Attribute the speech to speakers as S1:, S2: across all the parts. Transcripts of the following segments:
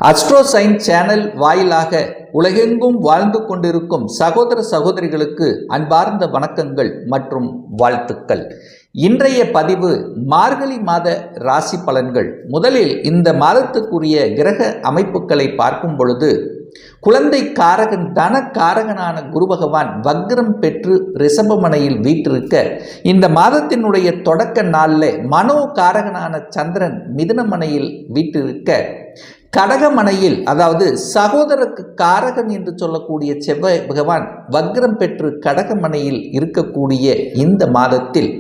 S1: Astro sign channel வாயிலாக உலகெங்கும் வாழ்ந்து கொண்டிருக்கும் சகோதர சகோதரிகளுக்கு அன்பார்ந்த வணக்கங்கள் மற்றும் வாழ்த்துக்கள். இன்றைய பதிவு மார்கழி மாத ராசி பலன்கள். முதலில் இந்த மாதத்துக்குரிய கிரக அமைப்புகளை பார்க்கும் பொழுது குழந்தை காரகன் தன காரகனான குரு பகவான் வக்ரம் பெற்று ரிஷபமனையில் வீற்றிருக்க, இந்த மாதத்தினுடைய தொடக்க நாளில் மனோ காரகனான சந்திரன் மிதுனமனையில் வீற்றிருக்க, கடகமனையில் அதாவது சகோதரருக்கு காரகன் என்று சொல்லக்கூடிய செவ்வாய் பகவான் வக்ரம் பெற்று கடகமனையில் இருக்கக்கூடிய இந்த மாதத்தில்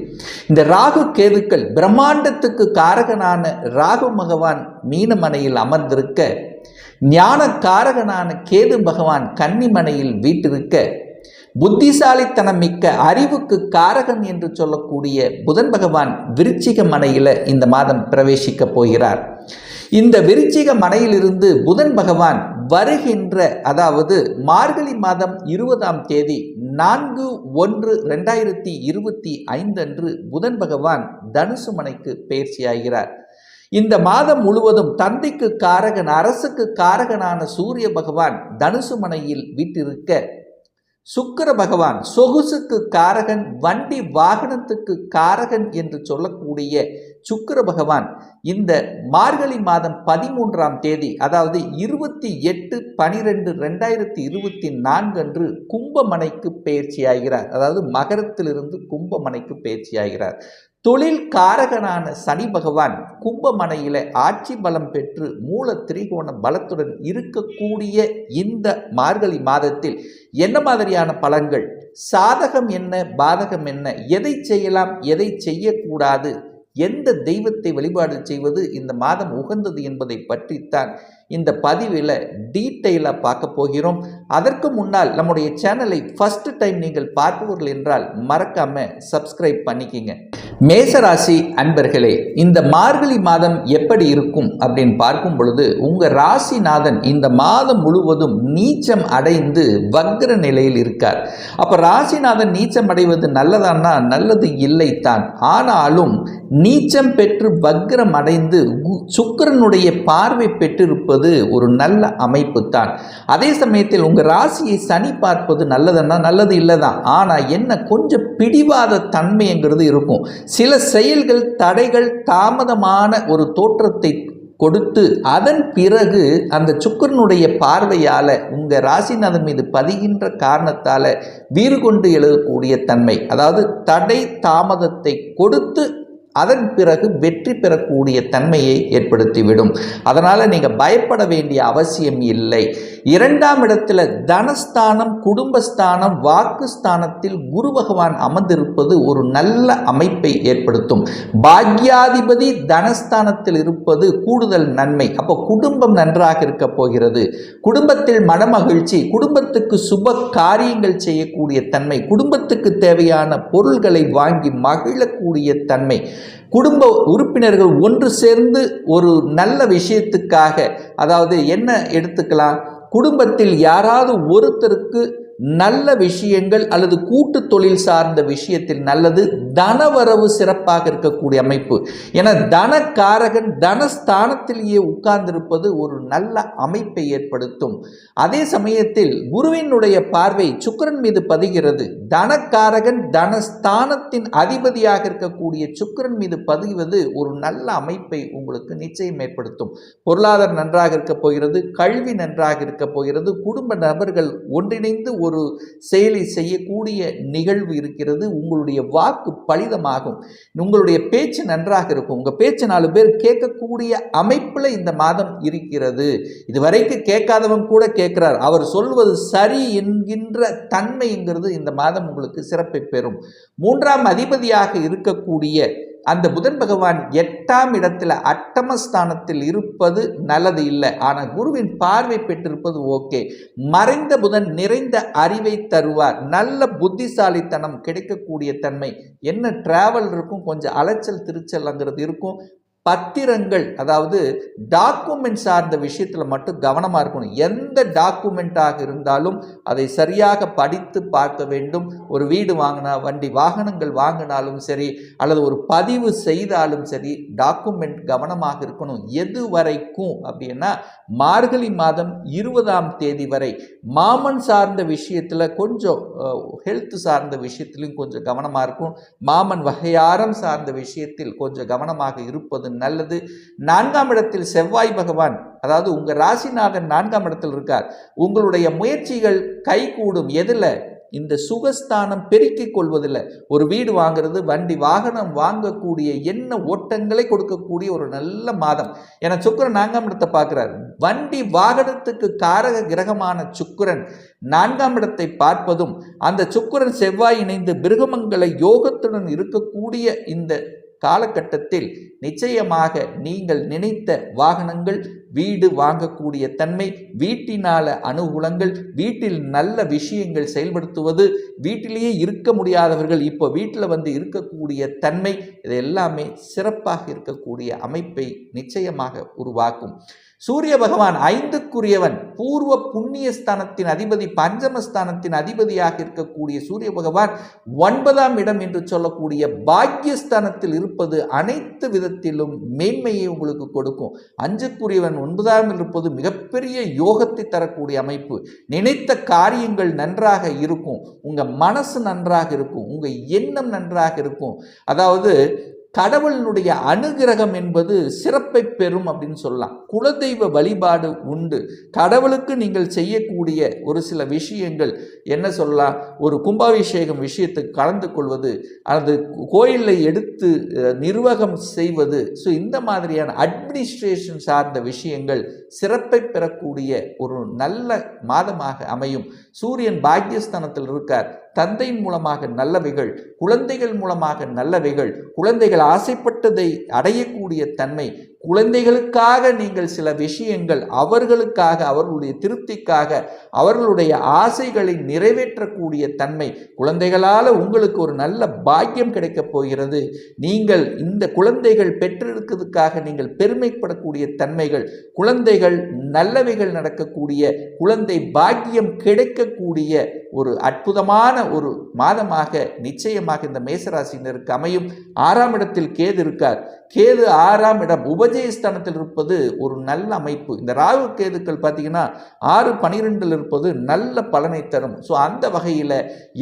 S1: இந்த ராகு கேதுக்கள் பிரம்மாண்டத்துக்கு காரகனான ராகு பகவான் மீனமனையில் அமர்ந்திருக்க, ஞான காரகனான கேது பகவான் கன்னிமனையில் வீற்றிருக்க, புத்திசாலித்தனம் மிக்க அறிவுக்கு காரகன் என்று சொல்லக்கூடிய புதன் பகவான் விருச்சிக மனையில் இந்த மாதம் பிரவேசிக்க போகிறார். இந்த விருச்சிக மனையிலிருந்து புதன் பகவான் வருகின்ற அதாவது மார்கழி மாதம் 20ஆம் தேதி 4/1/2025 அன்று புதன் பகவான் தனுசு மனைக்கு பயிற்சியாகிறார். இந்த மாதம் முழுவதும் தந்தைக்கு காரகன் அரசுக்கு காரகனான சூரிய பகவான் தனுசு மனையில் வீற்றிருக்க, சுக்கிர பகவான் சொகுசுக்கு காரகன் வண்டி வாகனத்துக்கு காரகன் என்று சொல்லக்கூடிய சுக்கிர பகவான் இந்த மார்கழி மாதம் 13ஆம் தேதி அதாவது 28/12/2024 அன்று கும்பமனைக்கு பயிற்சியாகிறார். அதாவது மகரத்திலிருந்து கும்பமனைக்கு பயிற்சியாகிறார். தொழில் காரகனான சனி பகவான் கும்பமனையில ஆட்சி பலம் பெற்று மூல திரிகோண பலத்துடன் இருக்கக்கூடிய இந்த மார்கழி மாதத்தில் என்ன மாதிரியான பலன்கள், சாதகம் என்ன பாதகம் என்ன, எதை செய்யலாம் எதை செய்யக்கூடாது, எந்த தெய்வத்தை வழிபாடு செய்வது இந்த மாதம் உகந்தது என்பதை பற்றித்தான் இந்த பதிவில் டீட்டெயிலாக பார்க்க போகிறோம். அதற்கு முன்னால் நம்முடைய சேனலை ஃபர்ஸ்ட் டைம் நீங்கள் பார்ப்பவர்கள் என்றால் மறக்காம சப்ஸ்கிரைப் பண்ணிக்கிங்க. மேசராசி அன்பர்களே, இந்த மார்கழி மாதம் எப்படி இருக்கும் அப்படின்னு பார்க்கும் பொழுது உங்கள் ராசிநாதன் இந்த மாதம் முழுவதும் நீச்சம் அடைந்து வக்ர நிலையில் இருக்கார். அப்போ ராசிநாதன் நீச்சம் அடைவது நல்லதானா? நல்லது இல்லைத்தான். ஆனாலும் நீச்சம் பெற்று வக்ரம் அடைந்து சுக்கிரனுடைய பார்வை பெற்றிருப்பது ஒரு நல்ல அமைப்பு தான். அதே சமயத்தில் உங்கள் ராசியை சனி பார்ப்பது நல்லதுன்னா நல்லது இல்லைதான். ஆனால் என்ன, கொஞ்சம் பிடிவாத தன்மைங்கிறது இருக்கும். சில செயல்கள் தடைகள் தாமதமான ஒரு தோற்றத்தை கொடுத்து அதன் பிறகு அந்த சுக்கிரனுடைய பார்வையால் உங்கள் ராசிநாதன் மீது பதிகின்ற காரணத்தால் வீறு கொண்டு எழுதக்கூடிய தன்மை, அதாவது தடை தாமதத்தை கொடுத்து அதன் பிறகு வெற்றி பெறக்கூடிய தன்மையை ஏற்படுத்திவிடும். அதனால் நீங்கள் பயப்பட வேண்டிய அவசியம் இல்லை. 2ஆம் இடத்துல தனஸ்தானம் குடும்பஸ்தானம் வாக்குஸ்தானத்தில் குரு பகவான் அமர்ந்திருப்பது ஒரு நல்ல அமைப்பை ஏற்படுத்தும். பாக்யாதிபதி தனஸ்தானத்தில் இருப்பது கூடுதல் நன்மை. அப்போ குடும்பம் நன்றாக இருக்க போகிறது. குடும்பத்தில் மனமகிழ்ச்சி, குடும்பத்துக்கு சுப காரியங்கள் செய்யக்கூடிய தன்மை, குடும்பத்துக்கு தேவையான பொருள்களை வாங்கி மகிழக்கூடிய தன்மை, குடும்ப உறுப்பினர்கள் ஒன்று சேர்ந்து ஒரு நல்ல விஷயத்துக்காக, அதாவது என்ன எடுத்துக்கலாம், குடும்பத்தில் யாராவது ஒருத்தருக்கு நல்ல விஷயங்கள் அல்லது கூட்டு தொழில் சார்ந்த விஷயத்தில் நல்லது, தனவரவு சிறப்பாக இருக்கக்கூடிய அமைப்பு. என தனக்காரகன் தனஸ்தானத்திலேயே உட்கார்ந்திருப்பது ஒரு நல்ல அமைப்பை ஏற்படுத்தும். அதே சமயத்தில் குருவினுடைய பார்வை சுக்கிரன் மீது பதிகிறது. தனக்காரகன் தனஸ்தானத்தின் அதிபதியாக இருக்கக்கூடிய சுக்கிரன் மீது பதிவது ஒரு நல்ல அமைப்பை உங்களுக்கு நிச்சயம் ஏற்படுத்தும். பொருளாதாரம் நன்றாக இருக்க போகிறது, கல்வி நன்றாக இருக்க போகிறது, குடும்ப நபர்கள் ஒன்றிணைந்து ஒரு செயலை செய்யக்கூடிய நிகழ்வு இருக்கிறது. உங்களுடைய வாக்கு பலிதமாகும். உங்களுடைய பேச்சு நன்றாக இருக்கும். உங்க பேச்சு 4 பேர் கேட்கக்கூடிய அமைப்புல இந்த மாதம் இருக்கிறது. இதுவரைக்கும் கேட்காதவன் கூட கேட்கிறார். அவர் சொல்வது சரி என்கின்ற தன்மைங்கிறது இந்த மாதம் உங்களுக்கு சிறப்பை பெறும். 3ஆம் அதிபதியாக இருக்கக்கூடிய அந்த புதன் பகவான் 8ஆம் இடத்துல அட்டமஸ்தானத்தில் இருப்பது நல்லது இல்லை. ஆனால் குருவின் பார்வை பெற்றிருப்பது ஓகே. மறைந்த புதன் நிறைந்த அறிவை தருவார். நல்ல புத்திசாலித்தனம் கிடைக்கக்கூடிய தன்மை. என்ன டிராவல் இருக்கும், கொஞ்சம் அலைச்சல் திருச்சல்ங்கிறது இருக்கும். பத்திரங்கள், அதாவது டாக்குமெண்ட் சார்ந்த விஷயத்தில் மட்டும் கவனமாக இருக்கணும். எந்த டாக்குமெண்ட்டாக இருந்தாலும் அதை சரியாக படித்து பார்க்க வேண்டும். ஒரு வீடு வாங்கினா, வண்டி வாகனங்கள் வாங்கினாலும் சரி, அல்லது ஒரு பதிவு செய்தாலும் சரி, டாக்குமெண்ட் கவனமாக இருக்கணும். எது வரைக்கும் அப்படின்னா, மார்கழி மாதம் 20ஆம் தேதி வரை மாமன் சார்ந்த விஷயத்தில் கொஞ்சம் ஹெல்த் சார்ந்த விஷயத்திலும் கொஞ்சம் கவனமாக இருக்கும். மாமன் வகையாரம் சார்ந்த விஷயத்தில் கொஞ்சம் கவனமாக இருப்பது நல்லது. 4ஆம் இடத்தில் செவ்வாய் பகவான், அதாவது உங்க ராசிநாதன் 4ஆம் இடத்தில் இருக்கார். உங்களுடைய முயற்சிகள் கைகூடும். எதுல? இந்த சுகஸ்தானம் பெருக்கிக் கொள்வதில்லை. ஒரு வீடு வாங்குறது, வண்டி வாகனம் வாங்கக்கூடிய எண்ண ஓட்டங்களை கொடுக்கக்கூடிய ஒரு நல்ல மாதம். ஏன்னா சுக்கிரன் 4ஆம் இடத்தை பார்க்கிறார். வண்டி வாகனத்துக்கு காரக கிரகமான சுக்கிரன் 4ஆம் இடத்தை பார்ப்பதும், அந்த சுக்கிரன் செவ்வாய் இணைந்து பிருகமங்கல யோகத்துடன் இருக்கக்கூடிய இந்த காலகட்டத்தில் நிச்சயமாக நீங்கள் நினைத்த வாகனங்கள், வீடு வாங்கக்கூடிய தன்மை, வீட்டினால அனுகூலங்கள், வீட்டில் நல்ல விஷயங்கள் செயல்படுத்துவது, வீட்டிலேயே இருக்க முடியாதவர்கள் இப்போ வீட்டில் வந்து இருக்கக்கூடிய தன்மை, இது எல்லாமே சிறப்பாக இருக்கக்கூடிய அமைப்பை நிச்சயமாக உருவாக்கும். சூரிய பகவான் 5க்குரியவன், பூர்வ புண்ணிய ஸ்தானத்தின் அதிபதி, பஞ்சமஸ்தானத்தின் அதிபதியாக இருக்கக்கூடிய சூரிய பகவான் 9ஆம் இடம் என்று சொல்லக்கூடிய பாக்கியஸ்தானத்தில் இருப்பது அனைத்து விதத்திலும் மேன்மையை உங்களுக்கு கொடுக்கும். 5க்குரியவன் 9ஆம் இருப்பது மிகப்பெரிய யோகத்தை தரக்கூடிய அமைப்பு. நினைத்த காரியங்கள் நன்றாக இருக்கும், உங்க மனசு நன்றாக இருக்கும், உங்க எண்ணம் நன்றாக இருக்கும். அதாவது கடவுளினுடைய அனுகிரகம் என்பது சிறப்பை பெறும் அப்படின்னு சொல்லலாம். குலதெய்வ வழிபாடு உண்டு. கடவுளுக்கு நீங்கள் செய்யக்கூடிய ஒரு சில விஷயங்கள் என்ன சொல்லலாம், ஒரு கும்பாபிஷேகம் விஷயத்துக்கு கலந்து கொள்வது, அல்லது கோயிலை எடுத்து நிர்வாகம் செய்வது, ஸோ இந்த மாதிரியான அட்மினிஸ்ட்ரேஷன் சார்ந்த விஷயங்கள் சிறப்பை பெறக்கூடிய ஒரு நல்ல மாதமாக அமையும். சூரியன் பாக்கியஸ்தானத்தில் இருக்கார். தந்தையின் மூலமாக நல்லவைகள், குழந்தைகள் மூலமாக நல்லவைகள், குழந்தைகள் ஆசைப்பட்டதை அடையக்கூடிய தன்மை, குழந்தைகளுக்காக நீங்கள் சில விஷயங்கள், அவர்களுக்காக, அவர்களுடைய திருப்திக்காக, அவர்களுடைய ஆசைகளை நிறைவேற்றக்கூடிய தன்மை, குழந்தைகளால் உங்களுக்கு ஒரு நல்ல பாக்கியம் கிடைக்கப் போகிறது. நீங்கள் இந்த குழந்தைகள் பெற்றிருக்கிறதுக்காக நீங்கள் பெருமைப்படக்கூடிய தன்மைகள், குழந்தைகள் நல்லவைகள் நடக்கக்கூடிய, குழந்தை பாக்கியம் கிடைக்கக்கூடிய ஒரு அற்புதமான ஒரு மாதமாக நிச்சயமாக இந்த மேசராசினருக்கு அமையும். 6ஆம் இடத்தில் கேது இருக்கார். கேது 6ஆம் இடம் உபஜயஸ்தானத்தில் இருப்பது ஒரு நல்ல அமைப்பு. இந்த ராகு கேதுக்கள் பார்த்தீங்கன்னா 6-12 இருப்பது நல்ல பலனை தரும். ஸோ அந்த வகையில்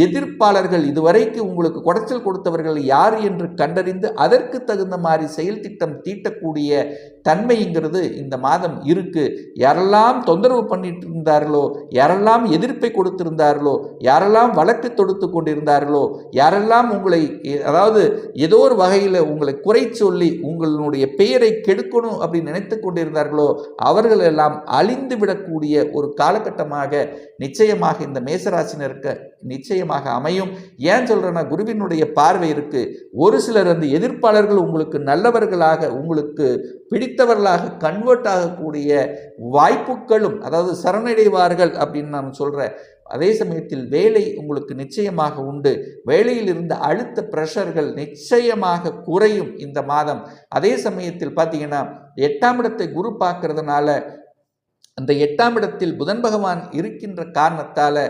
S1: எதிர்ப்பாளர்கள், இதுவரைக்கும் உங்களுக்கு குடைச்சல் கொடுத்தவர்கள் யார் என்று கண்டறிந்து அதற்கு தகுந்த மாதிரி செயல் திட்டம் தீட்டக்கூடிய தன்மைங்கிறது இந்த மாதம் இருக்கு. யாரெல்லாம் தொந்தரவு பண்ணிட்டு இருந்தார்களோ, யாரெல்லாம் எதிர்ப்பை கொடுத்திருந்தார்களோ, யாரெல்லாம் வழக்கு தொடுத்து கொண்டிருந்தார்களோ, யாரெல்லாம் உங்களை, அதாவது ஏதோ ஒரு வகையில் உங்களை குறை சொல்லி உங்களுடைய பெயரை கெடுக்கணும் அப்படின்னு நினைத்து கொண்டிருந்தார்களோ, அவர்கள் எல்லாம் அழிந்து விடக்கூடிய ஒரு காலகட்டமாக நிச்சயமாக இந்த மேசராசினருக்கு நிச்சயமாக அமையும். ஏன் சொல்றேன்னா, குருவினுடைய பார்வை இருக்கு. ஒரு சிலர் அந்த எதிர்ப்பாளர்கள் உங்களுக்கு நல்லவர்களாக, உங்களுக்கு பிடித்தவர்களாக கன்வெர்ட் ஆகக்கூடிய வாய்ப்புகளும், அதாவது சரணடைவார்கள் அப்படின்னு நான் சொல்றேன். அதே சமயத்தில் வேலை உங்களுக்கு நிச்சயமாக உண்டு. வேலையில் இருந்த அழுத்த பிரஷர்கள் நிச்சயமாக குறையும் இந்த மாதம். அதே சமயத்தில் பார்த்தீங்கன்னா 8ஆம் இடத்தை குரு பார்க்கறதுனால, அந்த 8ஆம் இடத்தில் புதன் பகவான் இருக்கின்ற காரணத்தால்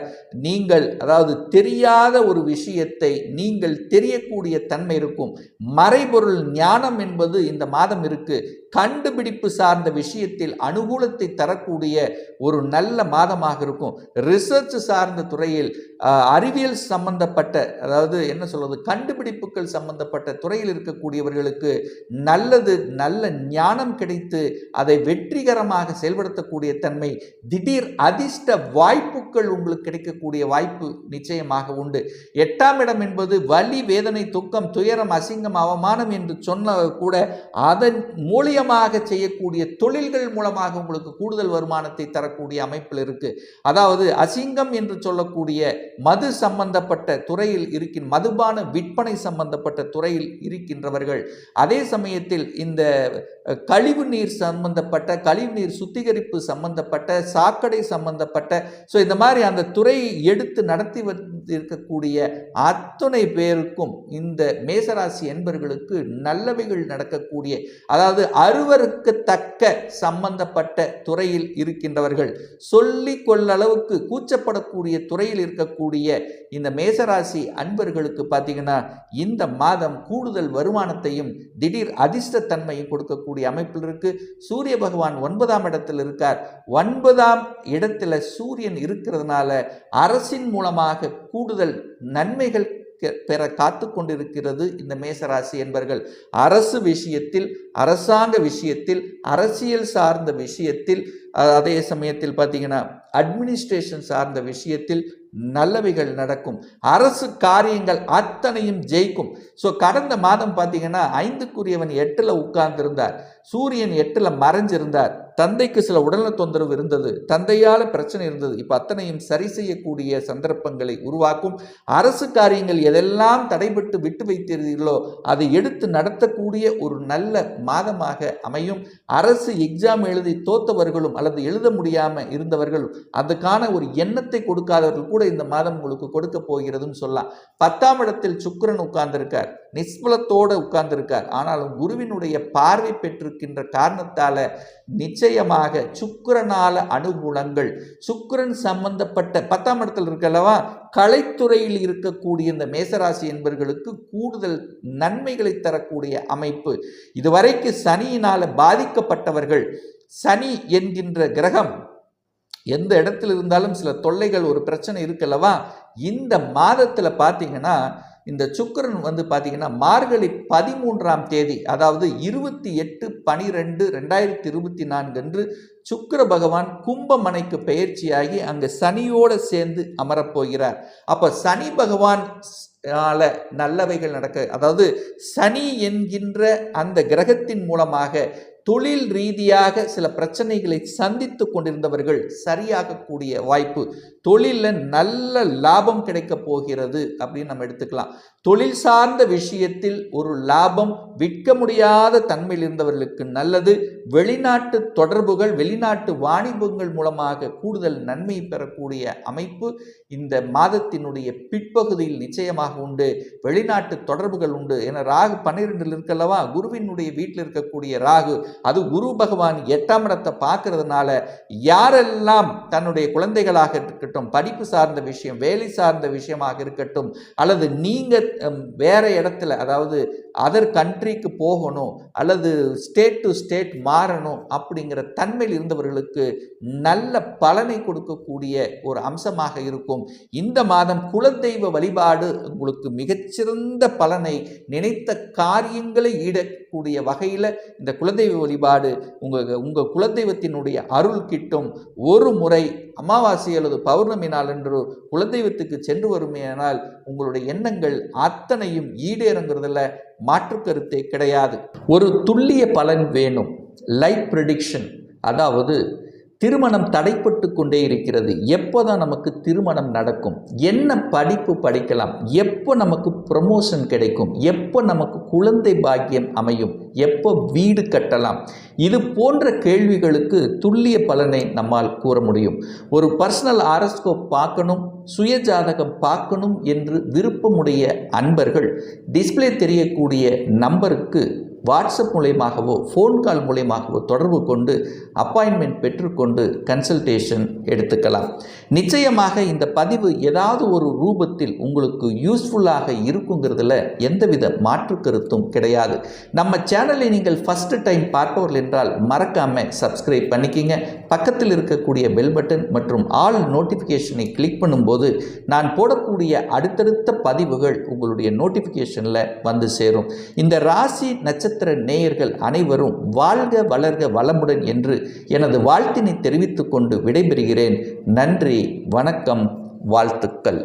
S1: நீங்கள், அதாவது தெரியாத ஒரு விஷயத்தை நீங்கள் தெரியக்கூடிய தன்மை இருக்கும். மறைபொருள் ஞானம் என்பது இந்த மாதம் இருக்கு. கண்டுபிடிப்பு சார்ந்த விஷயத்தில் அனுகூலத்தை தரக்கூடிய ஒரு நல்ல மாதமாக இருக்கும். ரிசர்ச் சார்ந்த துறையில், அறிவியல் சம்பந்தப்பட்ட, அதாவது என்ன சொல்வது, கண்டுபிடிப்புகள் சம்பந்தப்பட்ட துறையில் இருக்கக்கூடியவர்களுக்கு நல்ல ஞானம் கிடைத்து அதை வெற்றிகரமாக செயல்படுத்தக்கூடிய தன்மை, திடீர் அதிர்ஷ்ட வாய்ப்புகள் உங்களுக்கு கிடைக்கக்கூடிய வாய்ப்பு நிச்சயமாக உண்டு. 8ஆம் இடம் என்பது வலி, வேதனை, துக்கம், துயரம், அசிங்கம், அவமானம் என்று சொன்ன கூட அதன் மூலியமாக செய்யக்கூடிய தொழில்கள் மூலமாக உங்களுக்கு கூடுதல் வருமானத்தை தரக்கூடிய அமைப்பில் இருக்கு. அதாவது அசிங்கம் என்று சொல்லக்கூடிய மது சம்பந்தப்பட்ட துறையில் இருக்கின்ற, மதுபான விற்பனை சம்பந்தப்பட்ட துறையில் இருக்கின்றவர்கள், அதே சமயத்தில் இந்த கழிவு நீர் சம்பந்தப்பட்ட, கழிவு நீர் சுத்திகரிப்பு சம்பந்தப்பட்ட, சாக்கடை சம்பந்தப்பட்ட, ஸோ இந்த மாதிரி அந்த துறையை எடுத்து நடத்தி இருக்கக்கூடிய அத்தனை பேருக்கும் இந்த மேசராசி என்பர்களுக்கு நல்லவைகள் நடக்கக்கூடிய, அதாவது அருவருக்கத்தக்க சம்பந்தப்பட்ட துறையில் இருக்கின்றவர்கள், சொல்லி கொள்ளளவுக்கு கூச்சப்படக்கூடிய துறையில் இருக்கக்கூடிய இந்த மேசராசி அன்பர்களுக்கு பார்த்தீங்கன்னா இந்த மாதம் கூடுதல் வருமானத்தையும் திடீர் அதிர்ஷ்டத்தன்மையும் கொடுக்கக்கூடிய அமைப்பில் இருக்கு. சூரிய பகவான் 9ஆம் இடத்தில் இருக்கார். 9ஆம் இடத்துல சூரியன் இருக்கிறதுனால அரசின் மூலமாக கூடுதல் நன்மைகள் பெற காத்து கொண்டிருக்கிறது இந்த மேசராசி என்பர்கள். அரசு விஷயத்தில், அரசாங்க விஷயத்தில், அரசியல் சார்ந்த விஷயத்தில், அதே சமயத்தில் பார்த்தீங்கன்னா அட்மினிஸ்ட்ரேஷன் சார்ந்த விஷயத்தில் நல்லவைகள் நடக்கும். அரசு காரியங்கள் அத்தனையும் ஜெயிக்கும். ஸோ கடந்த மாதம் பார்த்தீங்கன்னா 5க்குரியவன் 8ல் உட்கார்ந்திருந்தார், சூரியன் 8ல் மறைஞ்சிருந்தார். தந்தைக்கு சில உடல்நல தொந்தரவு இருந்தது, தந்தையால் பிரச்சனை இருந்தது. இப்போ அத்தனையும் சரி செய்யக்கூடிய சந்தர்ப்பங்களை உருவாக்கும். அரசு காரியங்கள் எதெல்லாம் தடைபட்டு விட்டு வைத்தீர்களோ அதை எடுத்து நடத்தக்கூடிய ஒரு நல்ல மாதமாக அமையும். அரசு எக்ஸாம் எழுதி தோத்தவர்களும் அல்லது எழுத முடியாமல் இருந்தவர்களும் அதுக்கான ஒரு எண்ணத்தை கொடுக்காதவர்கள் கூட இந்த மாதம் உங்களுக்கு கொடுக்க போகிறதுன்னு சொல்லலாம். 10ஆம் இடத்தில் சுக்கிரன் உட்கார்ந்திருக்கார், நிஷ்பலத்தோடு உட்கார்ந்திருக்கார். ஆனாலும் குருவினுடைய பார்வை பெற்றிருக்கின்ற காரணத்தால நிச்சயமாக சுக்கிரனால அனுகூலங்கள், சுக்கிரன் சம்பந்தப்பட்ட 10ஆம் இடத்தில் இருக்கல்லவா, கலைத்துறையில் இருக்கக்கூடிய இந்த மேசராசி என்பவர்களுக்கு கூடுதல் நன்மைகளை தரக்கூடிய அமைப்பு. இதுவரைக்கு சனியினால பாதிக்கப்பட்டவர்கள், சனி என்கின்ற கிரகம் எந்த இடத்துல இருந்தாலும் சில தொல்லைகள், ஒரு பிரச்சனை இருக்கல்லவா, இந்த மாதத்தில் பார்த்தீங்கன்னா இந்த சுக்கிரன் பார்த்தீங்கன்னா மார்கழி 13ஆம் தேதி, அதாவது 28/12/2024 அன்று சுக்கிர பகவான் கும்பமனைக்கு பெயர்ச்சியாகி அங்கு சனியோடு சேர்ந்து அமரப்போகிறார். அப்போ சனி பகவான் நல்லவைகள் நடக்க, அதாவது சனி என்கின்ற அந்த கிரகத்தின் மூலமாக தொழில் ரீதியாக சில பிரச்சனைகளை சந்தித்து கொண்டிருந்தவர்கள் சரியாகக்கூடிய வாய்ப்பு, தொழிலில் நல்ல லாபம் கிடைக்க போகிறது அப்படின்னு நம்ம எடுத்துக்கலாம். தொழில் சார்ந்த விஷயத்தில் ஒரு லாபம், விற்க முடியாத தன்மையில் இருந்தவர்களுக்கு நல்லது. வெளிநாட்டு தொடர்புகள், வெளிநாட்டு வாணிபங்கள் மூலமாக கூடுதல் நன்மை பெறக்கூடிய அமைப்பு இந்த மாதத்தினுடைய பிற்பகுதியில் நிச்சயமாக உண்டு. வெளிநாட்டு தொடர்புகள் உண்டு. ஏன்னா ராகு 12ல் இருக்கல்லவா, குருவினுடைய வீட்டில் இருக்கக்கூடிய ராகு, அது குரு பகவான் 8ஆம் இடத்தை பார்க்கறதுனால யாரெல்லாம் தன்னுடைய குழந்தைகளாக இருக்கட்டும், படிப்பு சார்ந்த விஷயம், வேலை சார்ந்த விஷயமாக இருக்கட்டும், அல்லது நீங்க வேற இடத்துல, அதாவது அதர் கண்ட்ரிக்கு போகணும் அல்லது ஸ்டேட் டு ஸ்டேட் மாறணும் அப்படிங்கிற தன்மையில் இருந்தவர்களுக்கு நல்ல பலனை கொடுக்கக்கூடிய ஒரு அம்சமாக இருக்கும். இந்த மாதம் குலதெய்வ வழிபாடு உங்களுக்கு மிகச்சிறந்த பலனை, நினைத்த காரியங்களை ஈடக்கூடிய வகையில் இந்த குலதெய்வ வழிபாடு உங்கள் குலதெய்வத்தினுடைய அருள் கிட்டும். ஒரு முறை அமாவாசை அல்லது பௌர்ணமி நாள் என்று குலதெய்வத்துக்கு சென்று வருமையானால் உங்களுடைய எண்ணங்கள் அத்தனையும் ஈடேறுங்கிறதுல மாற்று கருத்தே கிடையாது. ஒரு துல்லிய பலன் வேணும், லைஃப் ப்ரெடிக்ஷன். அதாவது திருமணம் தடைப்பட்டு கொண்டே இருக்கிறது, எப்போதான் நமக்கு திருமணம் நடக்கும், என்ன படிப்பு படிக்கலாம், எப்போ நமக்கு ப்ரமோஷன் கிடைக்கும், எப்போ நமக்கு குழந்தை பாக்கியம் அமையும், எப்போ வீடு கட்டலாம், இது போன்ற கேள்விகளுக்கு துல்லிய பலனை நம்மால் கூற முடியும். ஒரு பர்சனல் ஹாரோஸ்கோப் பார்க்கணும், சுயஜாதகம் பார்க்கணும் என்று விருப்பமுடைய அன்பர்கள் டிஸ்பிளே தெரியக்கூடிய நம்பருக்கு வாட்ஸ்அப் மூலமாகவோ ஃபோன் கால் மூலமாகவோ தொடர்பு கொண்டு அப்பாயின்மெண்ட் பெற்றுக்கொண்டு கன்சல்டேஷன் எடுத்துக்கலாம். நிச்சயமாக இந்த பதிவு ஏதாவது ஒரு ரூபத்தில் உங்களுக்கு யூஸ்ஃபுல்லாக இருக்குங்கிறதுல எந்தவித மாற்று கருத்தும் கிடையாது. நம்ம சேனலை நீங்கள் ஃபஸ்ட்டு டைம் பார்ப்பவர்கள் என்றால் மறக்காமல் சப்ஸ்கிரைப் பண்ணிக்கிங்க. பக்கத்தில் இருக்கக்கூடிய பெல் பட்டன் மற்றும் ஆல் நோட்டிஃபிகேஷனை கிளிக் பண்ணும்போது நான் போடக்கூடிய அடுத்தடுத்த பதிவுகள் உங்களுடைய நோட்டிஃபிகேஷனில் வந்து சேரும். இந்த ராசி நட்சத்திர நேயர்கள் அனைவரும் வாழ்க வளர்க வளமுடன் என்று எனது வாழ்த்தினை தெரிவித்துக் கொண்டு விடைபெறுகிறேன். நன்றி, வணக்கம், வாழ்த்துக்கள்.